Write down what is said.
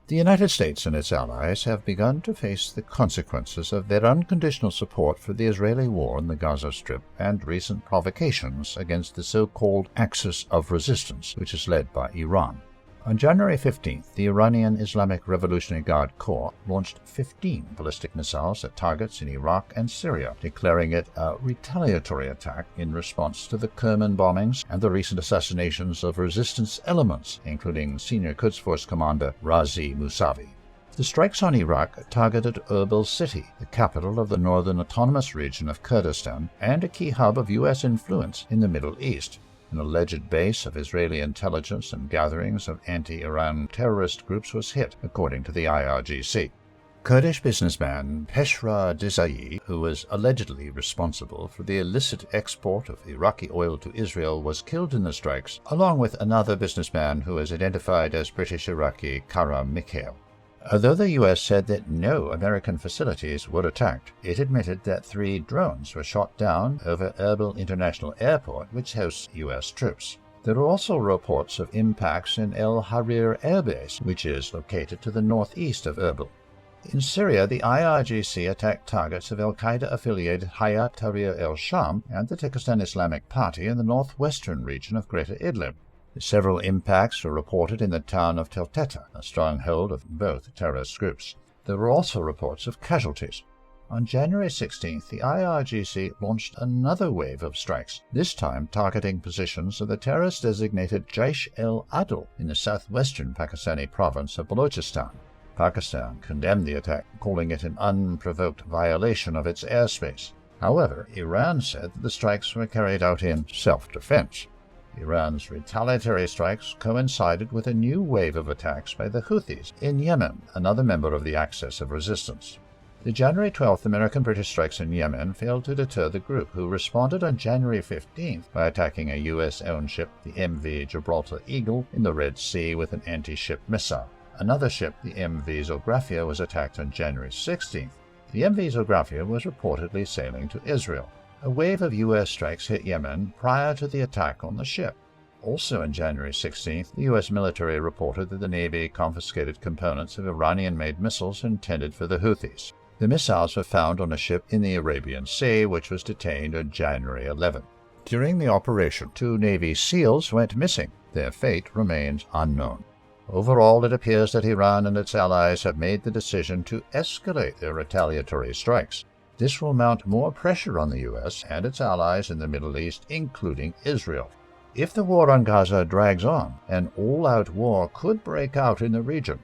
The United States and its allies have begun to face the consequences of their unconditional support for the Israeli war in the Gaza Strip and recent provocations against the so-called Axis of Resistance, which is led by Iran. On January 15th, the Iranian Islamic Revolutionary Guard Corps launched 15 ballistic missiles at targets in Iraq and Syria, declaring it a retaliatory attack in response to the Kerman bombings and the recent assassinations of resistance elements, including senior Quds Force commander Razi Mousavi. The strikes on Iraq targeted Erbil City, the capital of the northern autonomous region of Kurdistan and a key hub of U.S. influence in the Middle East. An alleged base of Israeli intelligence and gatherings of anti-Iran terrorist groups was hit, according to the IRGC. Kurdish businessman Peshra Dizai, who was allegedly responsible for the illicit export of Iraqi oil to Israel, was killed in the strikes, along with another businessman who is identified as British-Iraqi Karam Mikhail. Although the U.S. said that no American facilities were attacked, it admitted that 3 drones were shot down over Erbil International Airport, which hosts U.S. troops. There are also reports of impacts in El Harir Air Base, which is located to the northeast of Erbil. In Syria, the IRGC attacked targets of al-Qaeda-affiliated Hayat Tahrir el-Sham and the Turkestan Islamic Party in the northwestern region of Greater Idlib. Several impacts were reported in the town of Tel Teta, a stronghold of both terrorist groups. There were also reports of casualties. On January 16th, the IRGC launched another wave of strikes, this time targeting positions of the terrorist-designated Jaish-el-Adl in the southwestern Pakistani province of Balochistan. Pakistan condemned the attack, calling it an unprovoked violation of its airspace. However, Iran said that the strikes were carried out in self-defense. Iran's retaliatory strikes coincided with a new wave of attacks by the Houthis in Yemen, another member of the Axis of Resistance. The January 12th American-British strikes in Yemen failed to deter the group, who responded on January 15th by attacking a U.S.-owned ship, the MV Gibraltar Eagle, in the Red Sea with an anti-ship missile. Another ship, the MV Zographia, was attacked on January 16th. The MV Zographia was reportedly sailing to Israel. A wave of U.S. strikes hit Yemen prior to the attack on the ship. Also on January 16th, the U.S. military reported that the Navy confiscated components of Iranian-made missiles intended for the Houthis. The missiles were found on a ship in the Arabian Sea, which was detained on January 11th. During the operation, 2 Navy SEALs went missing. Their fate remains unknown. Overall, it appears that Iran and its allies have made the decision to escalate their retaliatory strikes. This will mount more pressure on the U.S. and its allies in the Middle East, including Israel. If the war on Gaza drags on, an all-out war could break out in the region.